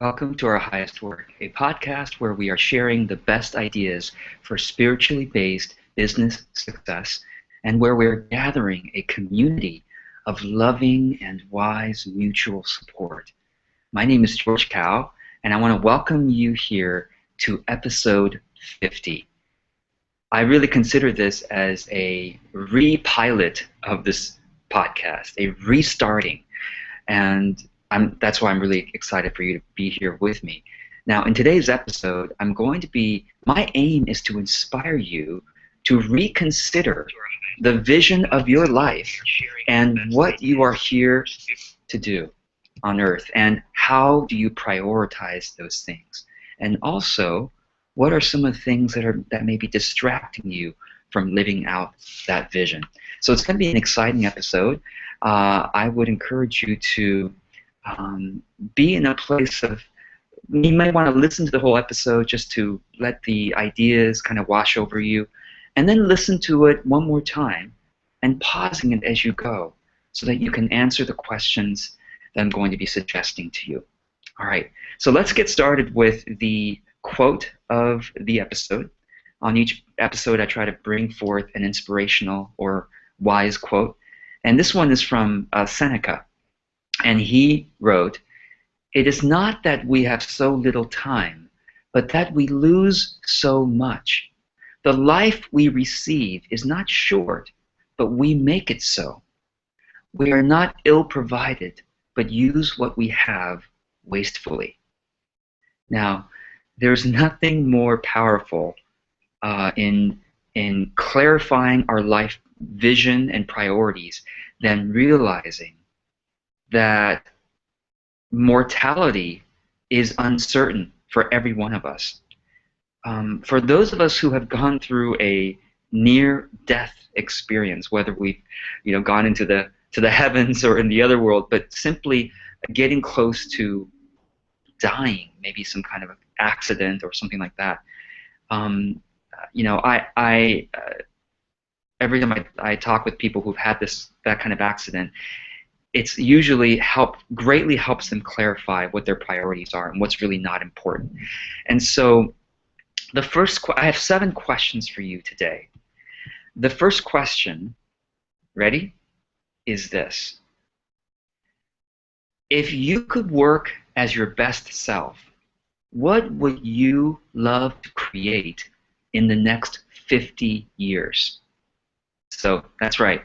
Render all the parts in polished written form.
Welcome to Our Highest Work, a podcast where we are sharing the best ideas for spiritually based business success and where we're gathering a community of loving and wise mutual support. My name is George Cow, and I want to welcome you here to episode 50. I really consider this as a re-pilot of this podcast, a restarting. And that's why I'm really excited for you to be here with me. Now, in today's episode, my aim is to inspire you to reconsider the vision of your life and what you are here to do on earth, and how do you prioritize those things. And also, what are some of the things that may be distracting you from living out that vision? So it's going to be an exciting episode. I would encourage you to be in a place of, you might want to listen to the whole episode just to let the ideas kind of wash over you, and then listen to it one more time and pausing it as you go so that you can answer the questions that I'm going to be suggesting to you. All right, so let's get started with the quote of the episode. On each episode, I try to bring forth an inspirational or wise quote, and this one is from Seneca. And he wrote, "It is not that we have so little time, but that we lose so much. The life we receive is not short, but we make it so. We are not ill-provided, but use what we have wastefully." Now, there's nothing more powerful in clarifying our life vision and priorities than realizing that mortality is uncertain for every one of us. For those of us who have gone through a near-death experience, whether we've gone into the heavens or in the other world, but simply getting close to dying, maybe some kind of accident or something like that. Every time I talk with people who've had that kind of accident, it's usually greatly helps them clarify what their priorities are and what's really not important. And so I have 7 questions for you today. The first question, ready, is this. If you could work as your best self, what would you love to create in the next 50 years? So that's right.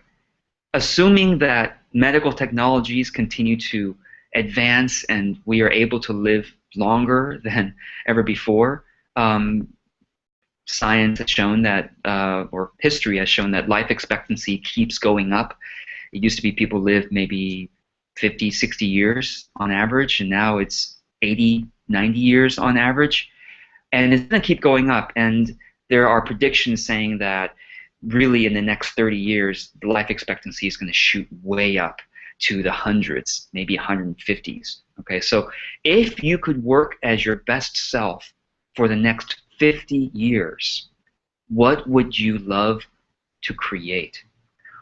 Assuming that medical technologies continue to advance and we are able to live longer than ever before, science has shown that, or history has shown that life expectancy keeps going up. It used to be people lived maybe 50, 60 years on average, and now it's 80, 90 years on average. And it's going to keep going up, and there are predictions saying that really in the next 30 years, the life expectancy is going to shoot way up to the hundreds, maybe 150s. Okay, so if you could work as your best self for the next 50 years, what would you love to create?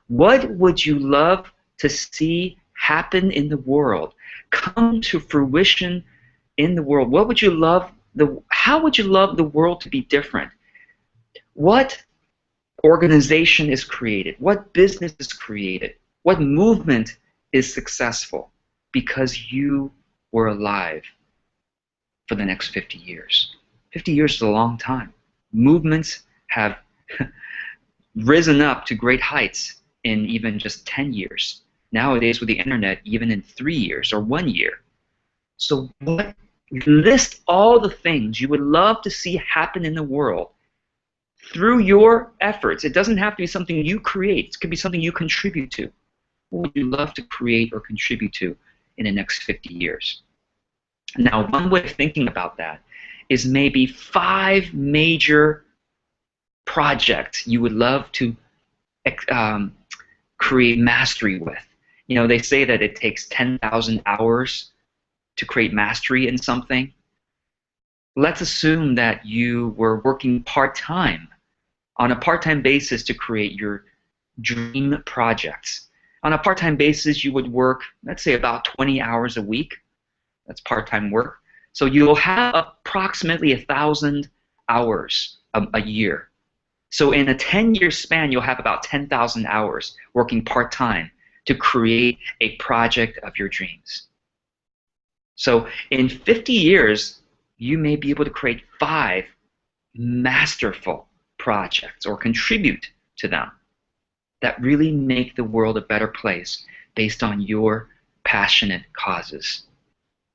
What would you love to see happen in the world, come to fruition in the world? What would you love how would you love the world to be different? What organization is created? What business is created? What movement is successful because you were alive for the next 50 years? 50 years is a long time. Movements have risen up to great heights in even just 10 years. Nowadays with the internet, even in 3 years or 1 year. So list all the things you would love to see happen in the world through your efforts. It doesn't have to be something you create. It could be something you contribute to. What would you love to create or contribute to in the next 50 years? Now, one way of thinking about that is maybe 5 major projects you would love to create mastery with. They say that it takes 10,000 hours to create mastery in something. Let's assume that you were working part-time, on a part-time basis, to create your dream projects. On a part-time basis, you would work, let's say, about 20 hours a week. That's part-time work. So you'll have approximately 1,000 hours a year. So in a 10-year span, you'll have about 10,000 hours working part-time to create a project of your dreams. So in 50 years, you may be able to create 5 masterful projects or contribute to them that really make the world a better place based on your passionate causes.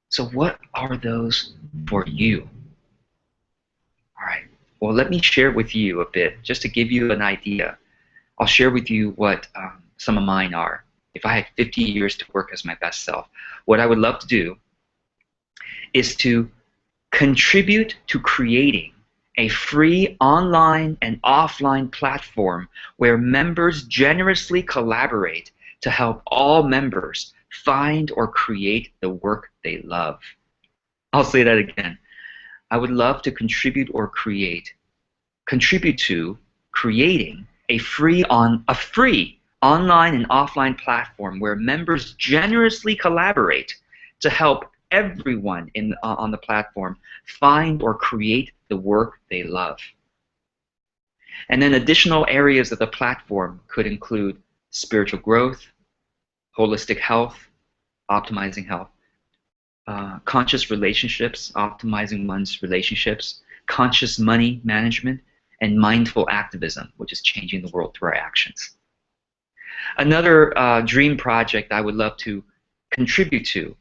So what are those for you? All right. Well, let me share with you a bit, just to give you an idea. I'll share with you what some of mine are. If I had 50 years to work as my best self, what I would love to do is to contribute to creating a free online and offline platform where members generously collaborate to help all members find or create the work they love. I'll say that again. I would love to contribute to creating a free online and offline platform where members generously collaborate to help everyone on the platform find or create the work they love. And then additional areas of the platform could include spiritual growth, holistic health, optimizing health, conscious relationships, optimizing one's relationships, conscious money management, and mindful activism, which is changing the world through our actions. Another dream project I would love to contribute to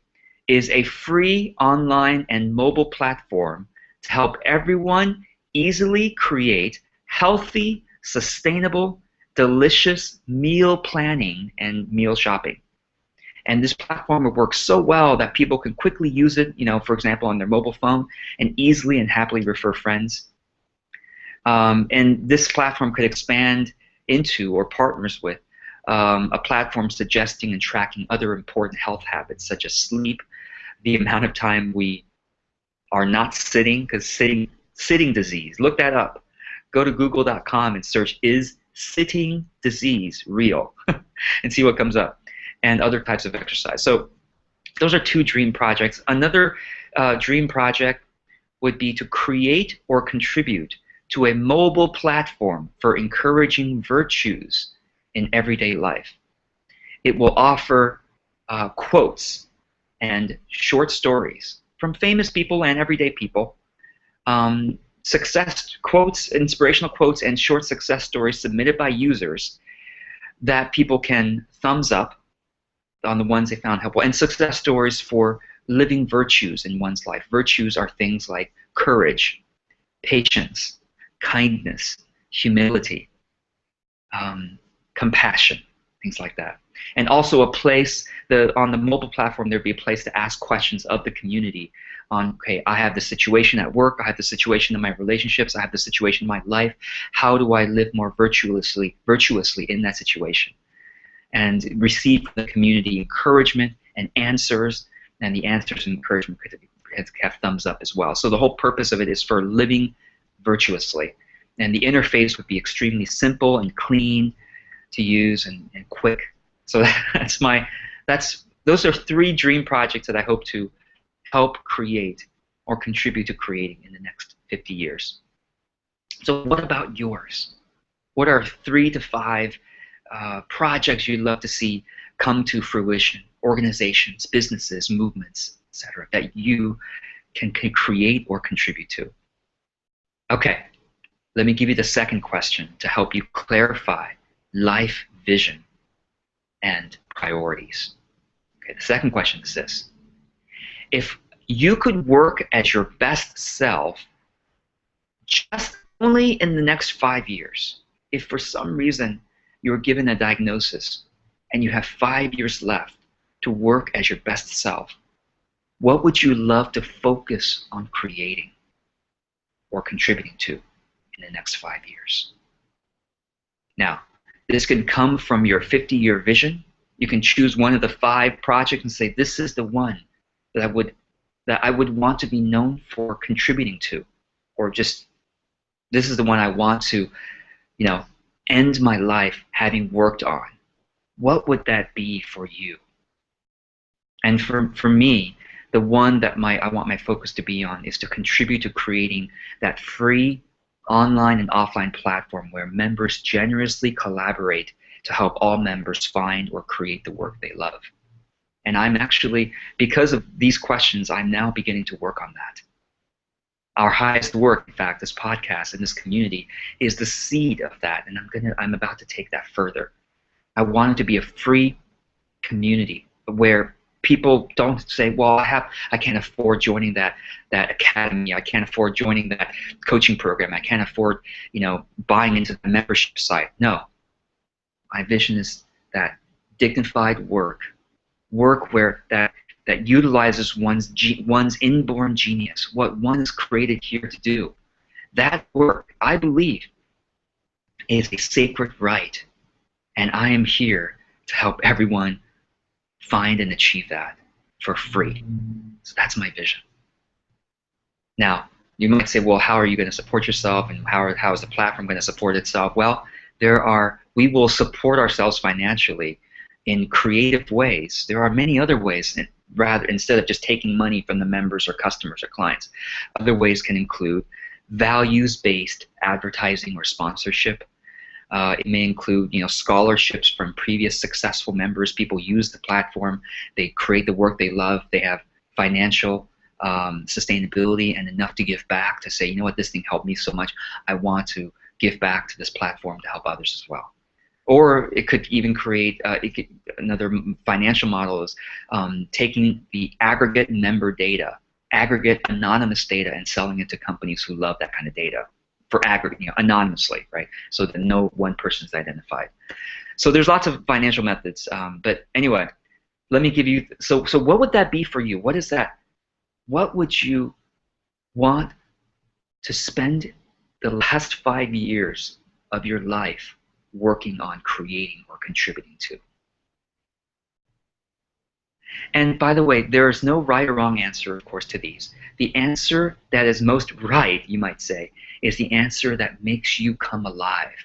is a free online and mobile platform to help everyone easily create healthy, sustainable, delicious meal planning and meal shopping. And this platform will work so well that people can quickly use it, for example, on their mobile phone and easily and happily refer friends. And this platform could expand into or partners with a platform suggesting and tracking other important health habits such as sleep, the amount of time we are not sitting, because sitting disease, look that up. Go to google.com and search, is sitting disease real? And see what comes up, and other types of exercise. So those are 2 dream projects. Another dream project would be to create or contribute to a mobile platform for encouraging virtues in everyday life. It will offer quotes and short stories from famous people and everyday people, success quotes, inspirational quotes, and short success stories submitted by users that people can thumbs up on the ones they found helpful, and success stories for living virtues in one's life. Virtues are things like courage, patience, kindness, humility, compassion, things like that. And also a place, on the mobile platform, there'd be a place to ask questions of the community on, okay, I have the situation at work, I have the situation in my relationships, I have the situation in my life, how do I live more virtuously in that situation? And receive from the community encouragement and answers, and the answers and encouragement could have thumbs up as well. So the whole purpose of it is for living virtuously. And the interface would be extremely simple and clean to use and quick. So those are 3 dream projects that I hope to help create or contribute to creating in the next 50 years. So what about yours? What are 3 to 5 projects you'd love to see come to fruition? Organizations, businesses, movements, etc., that you can create or contribute to. Okay, let me give you the second question to help you clarify life vision and priorities. Okay, the second question is this. If you could work as your best self just only in the next 5 years, if for some reason you're given a diagnosis and you have 5 years left to work as your best self, what would you love to focus on creating or contributing to in the next 5 years? Now, this can come from your 50-year vision. You can choose one of the 5 projects and say, this is the one that I would want to be known for contributing to, or just this is the one I want to, end my life having worked on. What would that be for you? And for me, the one that I want my focus to be on is to contribute to creating that free online and offline platform where members generously collaborate to help all members find or create the work they love. And I'm actually, because of these questions, I'm now beginning to work on that. Our highest work, in fact, this podcast and this community is the seed of that, and I'm about to take that further. I want it to be a free community where people don't say, well, I can't afford joining that academy, I can't afford joining that coaching program, I can't afford, buying into the membership site. No. My vision is that dignified work where that utilizes one's inborn genius, what one is created here to do. That work, I believe, is a sacred right, and I am here to help everyone find and achieve that for free. So that's my vision. Now, you might say, well, how are you going to support yourself, and how is the platform going to support itself? Well, we will support ourselves financially in creative ways. There are many other ways, instead of just taking money from the members or customers or clients. Other ways can include values-based advertising or sponsorship. It may include, scholarships from previous successful members. People use the platform, they create the work they love, they have financial sustainability and enough to give back to say, you know what, this thing helped me so much, I want to give back to this platform to help others as well. Or it could even create, another financial model is taking the aggregate member data, aggregate anonymous data, and selling it to companies who love that kind of data for aggregate, anonymously, right? So that no one person is identified. So there's lots of financial methods, but anyway, let me give you, so what would that be for you? What is that? What would you want to spend the last 5 years of your life working on creating or contributing to? And by the way, there is no right or wrong answer, of course, to these. The answer that is most right, you might say, is the answer that makes you come alive.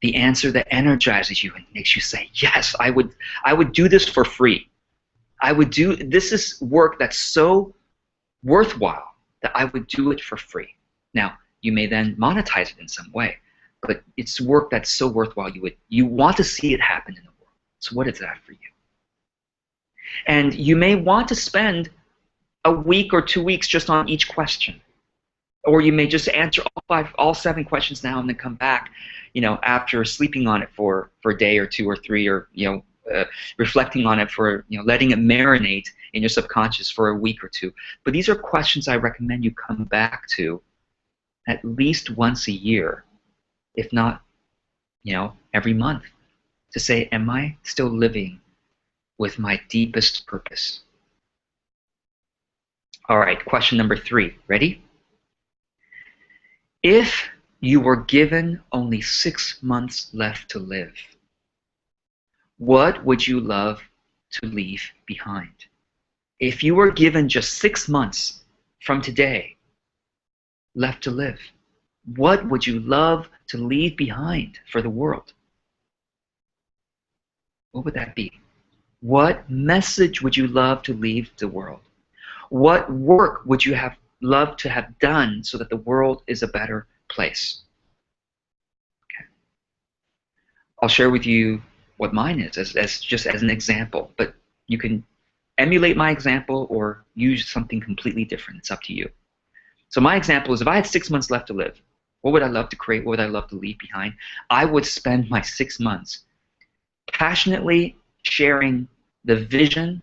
The answer that energizes you and makes you say, yes, I would do this for free. This is work that's so worthwhile that I would do it for free. Now, you may then monetize it in some way, but it's work that's so worthwhile you want to see it happen in the world. So what is that for you? And you may want to spend a week or 2 weeks just on each question. Or you may just answer all 7 questions now and then come back, after sleeping on it for a day or 2 or 3, or reflecting on it for, letting it marinate in your subconscious for a week or 2. But these are questions I recommend you come back to at least once a year, if not, every month, to say, am I still living with my deepest purpose? All right, question number 3. Ready? If you were given only 6 months left to live, what would you love to leave behind? If you were given just 6 months from today left to live, what would you love to leave behind for the world? What would that be? What message would you love to leave the world? What work would you have loved to have done so that the world is a better place? Okay. I'll share with you what mine is as just as an example, but you can emulate my example or use something completely different. It's up to you. So my example is, if I had 6 months left to live, what would I love to create? What would I love to leave behind? I would spend my 6 months passionately sharing the vision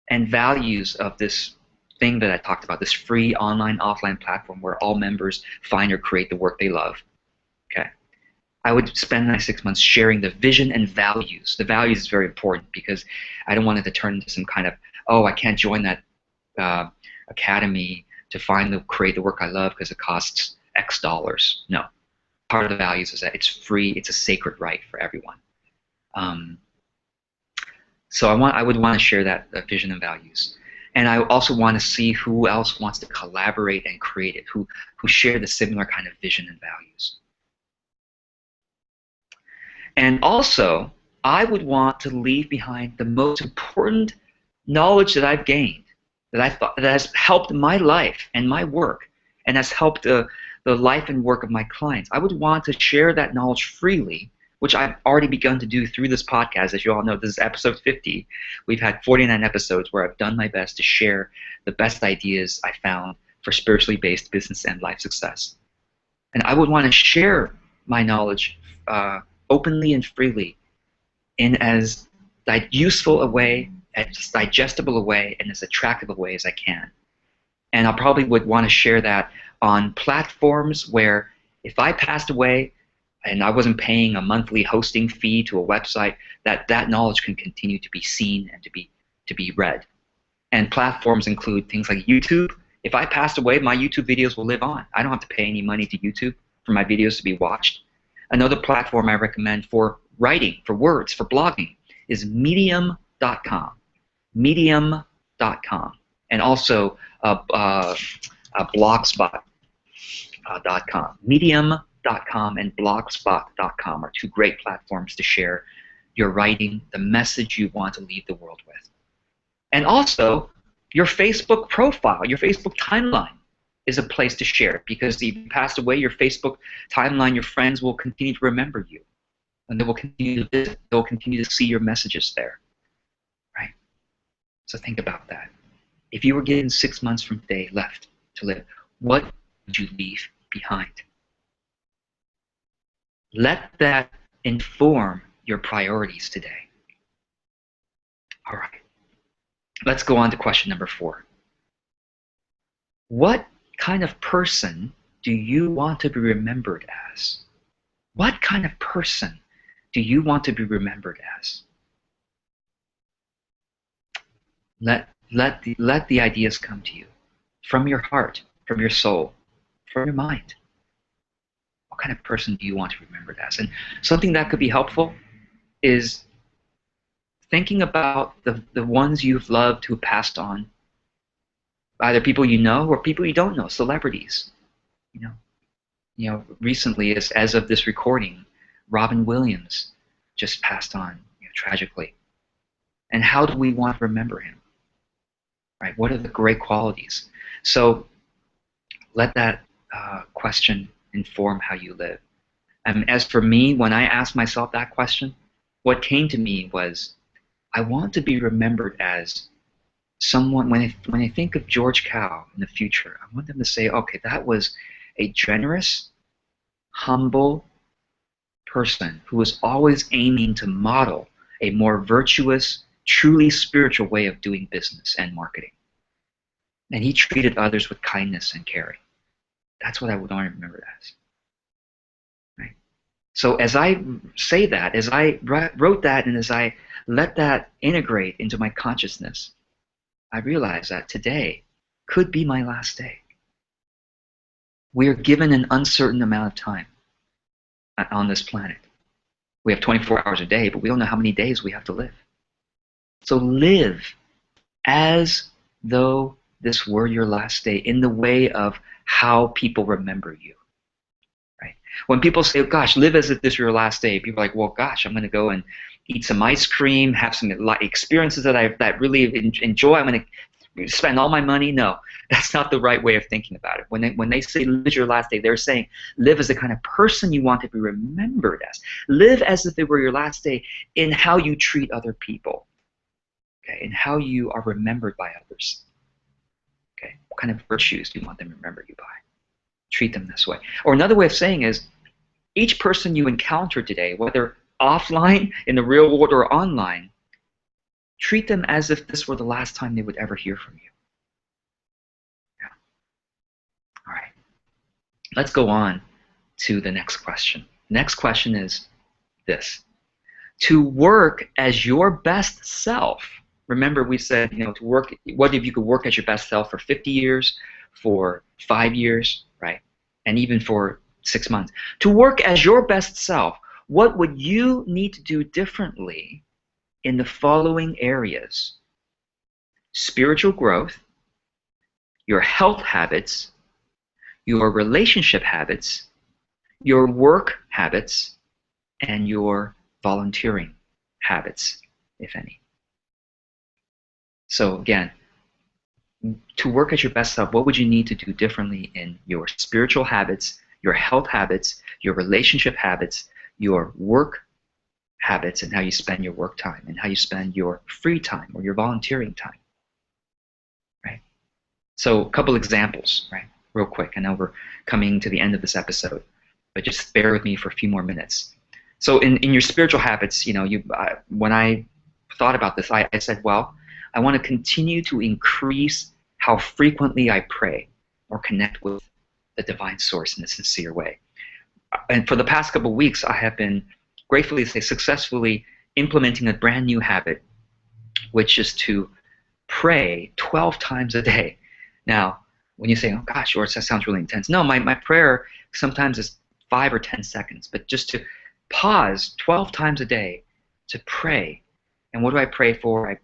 and values of this thing that I talked about, this free online, offline platform where all members find or create the work they love. Okay. I would spend my 6 months sharing the vision and values. The values is very important because I don't want it to turn into some kind of, oh, I can't join that academy to create the work I love because it costs X dollars. No. Part of the values is that it's free, it's a sacred right for everyone. So I would want to share that vision and values. And I also want to see who else wants to collaborate and create it, who share the similar kind of vision and values. And also, I would want to leave behind the most important knowledge that I've gained that I thought that has helped my life and my work, and has helped the life and work of my clients. I would want to share that knowledge freely, which I've already begun to do through this podcast. As you all know, this is episode 50. We've had 49 episodes where I've done my best to share the best ideas I found for spiritually based business and life success. And I would want to share my knowledge openly and freely in as useful a way, as digestible a way, and as attractive a way as I can. And I probably would want to share that on platforms where if I passed away and I wasn't paying a monthly hosting fee to a website, that knowledge can continue to be seen and to be read. And platforms include things like YouTube. If I passed away, my YouTube videos will live on. I don't have to pay any money to YouTube for my videos to be watched. Another platform I recommend for writing, for words, for blogging is medium.com. Medium.com. And also blogspot.com. Medium.com and blogspot.com are two great platforms to share your writing, the message you want to leave the world with. And also, your Facebook profile, your Facebook timeline is a place to share it, because if you passed away, your Facebook timeline, your friends will continue to remember you, and they will continue to visit. They will continue to see your messages there, right? So think about that. If you were given 6 months from today left to live, what would you leave behind? Let that inform your priorities today. All right. Let's go on to question number 4. What kind of person do you want to be remembered as? What kind of person do you want to be remembered as? Let the ideas come to you from your heart, from your soul, from your mind. What kind of person do you want to be remembered as? And something that could be helpful is thinking about the ones you've loved who passed on, either people you know or people you don't know, celebrities. Recently, as of this recording, Robin Williams just passed on, tragically. And how do we want to remember him? Right? What are the great qualities? So let that question inform how you live. As for me, when I asked myself that question, what came to me was, I want to be remembered as someone, when I think of George Cow in the future, I want them to say, okay, that was a generous, humble person who was always aiming to model a more virtuous, truly spiritual way of doing business and marketing. And he treated others with kindness and caring. That's what I would want to remember as. Right? So as I say that, as I wrote that, and as I let that integrate into my consciousness, I realize that today could be my last day. We are given an uncertain amount of time on this planet. We have 24 hours a day, but we don't know how many days we have to live. So live as though this were your last day, in the way of how people remember you. Right? When people say, gosh, live as if this were your last day, people are like, well, gosh, I'm going to go and eat some ice cream, have some experiences that I really enjoy. I'm going to spend all my money. No, that's not the right way of thinking about it. When they say live as your last day, they're saying live as the kind of person you want to be remembered as. Live as if it were your last day in how you treat other people, okay, in how you are remembered by others. Okay, what kind of virtues do you want them to remember you by? Treat them this way. Or another way of saying is, each person you encounter today, whether offline, in the real world, or online, treat them as if this were the last time they would ever hear from you. Yeah. All right. Let's go on to the next question. Next question is this. To work as your best self. Remember, we said, to work, what if you could work as your best self for 50 years, for 5 years, right? And even for 6 months. To work as your best self, what would you need to do differently in the following areas? Spiritual growth, your health habits, your relationship habits, your work habits, and your volunteering habits, if any. So again, to work at your best self, what would you need to do differently in your spiritual habits, your health habits, your relationship habits, your work habits, and how you spend your work time and how you spend your free time or your volunteering time, right? So a couple examples, right, real quick. I know we're coming to the end of this episode, but just bear with me for a few more minutes. So in your spiritual habits, when I thought about this, I said, well, I want to continue to increase how frequently I pray or connect with the divine source in a sincere way. And for the past couple of weeks, I have been gratefully say successfully implementing a brand new habit, which is to pray 12 times a day. Now, when you say, oh gosh, George, that sounds really intense. No, my prayer sometimes is 5 or 10 seconds, but just to pause 12 times a day to pray. And what do I pray for?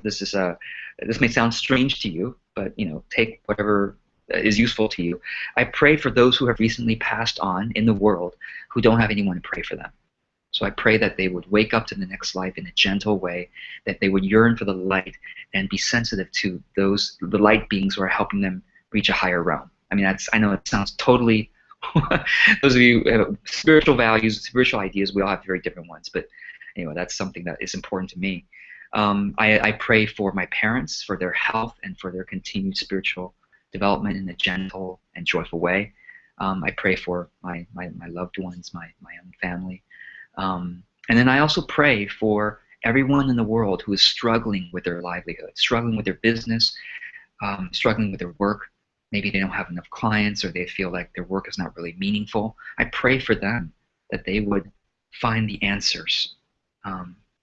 This may sound strange to you, but take whatever is useful to you. I pray for those who have recently passed on in the world who don't have anyone to pray for them. So I pray that they would wake up to the next life in a gentle way, that they would yearn for the light and be sensitive to the light beings who are helping them reach a higher realm. I mean, I know it sounds totally, those of you who have spiritual values, spiritual ideas, we all have very different ones, but anyway, that's something that is important to me. I pray for my parents, for their health and for their continued spiritual development in a gentle and joyful way. I pray for my loved ones, my own family. And then I also pray for everyone in the world who is struggling with their livelihood, struggling with their business, struggling with their work. Maybe they don't have enough clients or they feel like their work is not really meaningful. I pray for them that they would find the answers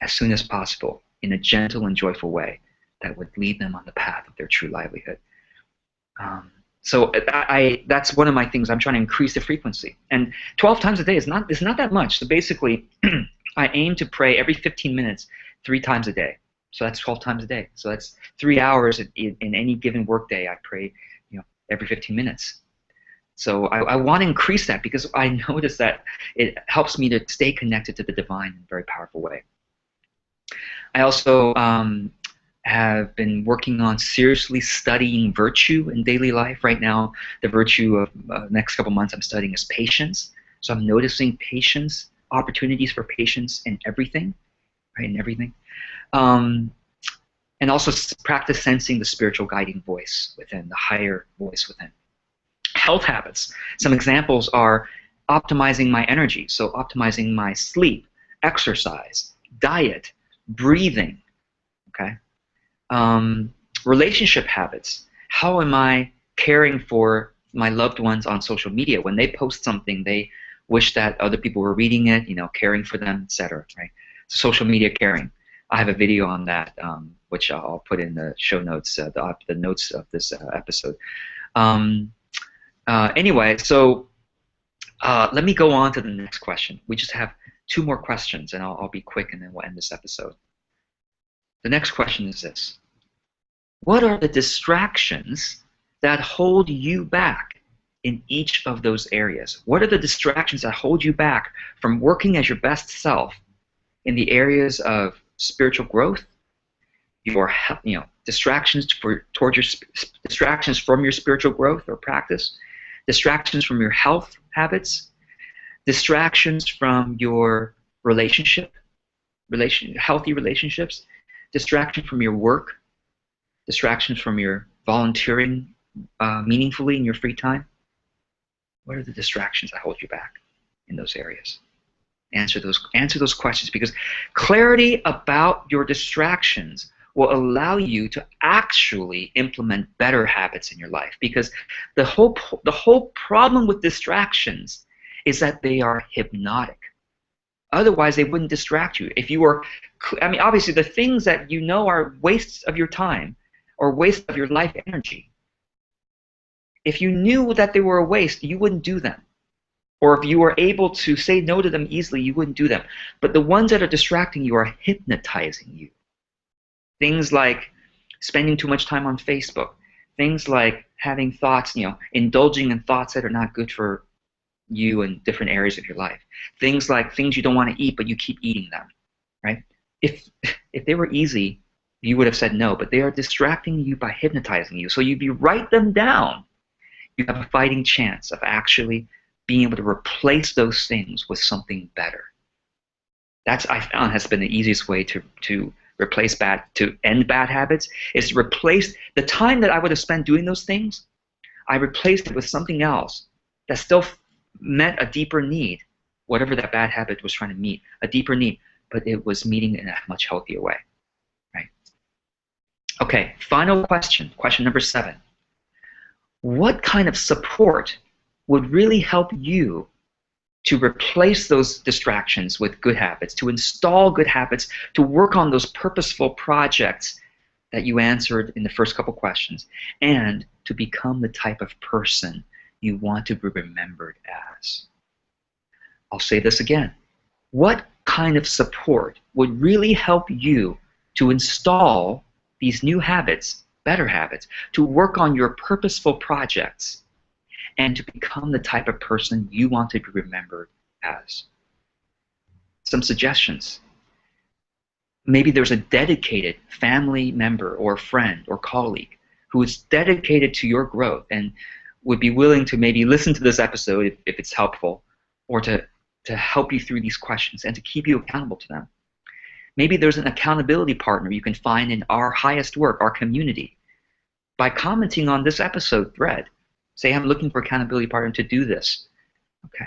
as soon as possible in a gentle and joyful way that would lead them on the path of their true livelihood. So that's one of my things. I'm trying to increase the frequency. And 12 times a day is not that much. So basically, I aim to pray every 15 minutes, 3 times a day. So that's 12 times a day. So that's 3 hours in any given work day. I pray, every 15 minutes. So I want to increase that because I notice that it helps me to stay connected to the divine in a very powerful way. I also have been working on seriously studying virtue in daily life. Right now, the virtue of next couple months I'm studying is patience. So I'm noticing patience, opportunities for patience in everything, right? In everything. And also practice sensing the spiritual guiding voice within, the higher voice within. Health habits. Some examples are optimizing my energy, so optimizing my sleep, exercise, diet, breathing, okay? Relationship habits. How am I caring for my loved ones on social media? When they post something, they wish that other people were reading it, caring for them, etc., right? Social media caring. I have a video on that, which I'll put in the show notes, the notes of this episode. Anyway, so let me go on to the next question. We just have 2 more questions, and I'll be quick, and then we'll end this episode. The next question is this. What are the distractions that hold you back in each of those areas? What are the distractions that hold you back from working as your best self in the areas of spiritual growth, your distractions distractions from your spiritual growth or practice, distractions from your health habits, distractions from your healthy relationships, distraction from your work, distractions from your volunteering meaningfully in your free time? What are the distractions that hold you back in those areas? Answer those questions, because clarity about your distractions will allow you to actually implement better habits in your life. Because the whole problem with distractions is that they are hypnotic. Otherwise, they wouldn't distract you. If you were, obviously, the things that are wastes of your time or waste of your life energy, if you knew that they were a waste, you wouldn't do them. Or if you were able to say no to them easily, you wouldn't do them. But the ones that are distracting you are hypnotizing you. Things like spending too much time on Facebook. Things like having thoughts, indulging in thoughts that are not good for you in different areas of your life. Things like things you don't want to eat, but you keep eating them, right? If they were easy, you would have said no, but they are distracting you by hypnotizing you. So if you write them down, you have a fighting chance of actually being able to replace those things with something better. That's, I found, has been the easiest way to replace to end bad habits, is to replace the time that I would have spent doing those things. I replaced it with something else that still met a deeper need, whatever that bad habit was trying to meet, a deeper need, but it was meeting in a much healthier way, right? Okay, final question, question number 7. What kind of support would really help you to replace those distractions with good habits, to install good habits, to work on those purposeful projects that you answered in the first couple questions, and to become the type of person you want to be remembered as? I'll say this again. What kind of support would really help you to install these new habits, better habits, to work on your purposeful projects, and to become the type of person you want to be remembered as? Some suggestions. Maybe there's a dedicated family member or friend or colleague who is dedicated to your growth and would be willing to maybe listen to this episode if it's helpful, or to help you through these questions and to keep you accountable to them. Maybe there's an accountability partner you can find in Our Highest Work, our community. By commenting on this episode thread, say, I'm looking for accountability partner to do this. Okay.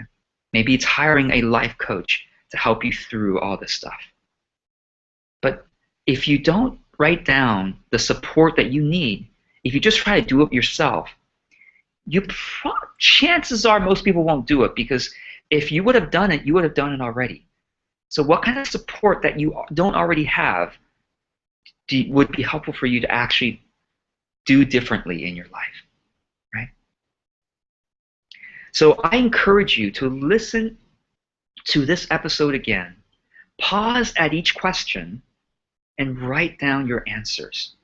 Maybe it's hiring a life coach to help you through all this stuff. But if you don't write down the support that you need, if you just try to do it yourself, chances are most people won't do it, because if you would have done it, you would have done it already. So what kind of support that you don't already have would be helpful for you to actually do differently in your life, right? So I encourage you to listen to this episode again, pause at each question, and write down your answers.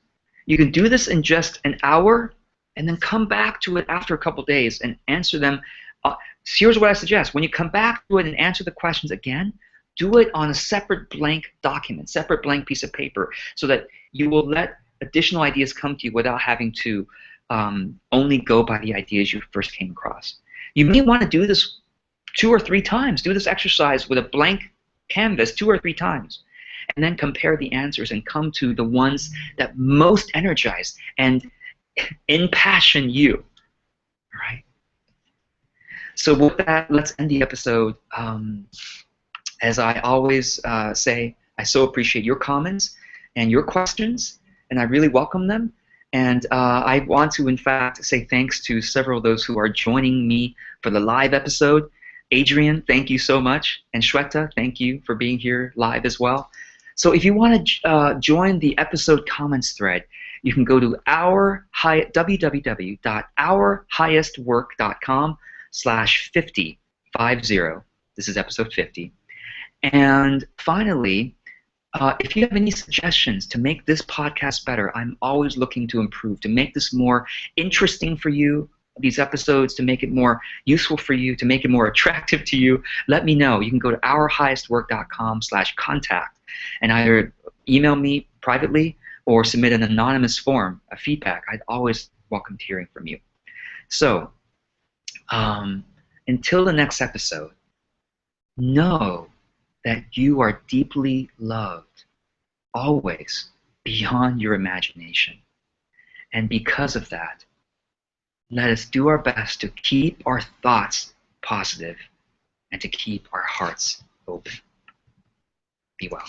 You can do this in just an hour, and then come back to it after a couple days and answer them. Here's what I suggest. When you come back to it and answer the questions again, do it on a separate blank document, separate blank piece of paper, so that you will let additional ideas come to you without having to only go by the ideas you first came across. You may want to do this 2 or 3 times. Do this exercise with a blank canvas 2 or 3 times, and then compare the answers and come to the ones that most energize and impassion you. All right? So with that, let's end the episode. As I always say, I so appreciate your comments and your questions, and I really welcome them. And I want to, in fact, say thanks to several of those who are joining me for the live episode. Adrian, thank you so much. And Shweta, thank you for being here live as well. So if you want to join the episode comments thread, you can go to www.ourhighestwork.com/50. This is episode 50. And finally, if you have any suggestions to make this podcast better, I'm always looking to improve, to make this more interesting for you, these episodes, to make it more useful for you, to make it more attractive to you. Let me know. You can go to ourhighestwork.com/contact and either email me privately or submit an anonymous form of feedback. I'd always welcome hearing from you. So, until the next episode, know that you are deeply loved, always, beyond your imagination. And because of that, let us do our best to keep our thoughts positive and to keep our hearts open. Be well.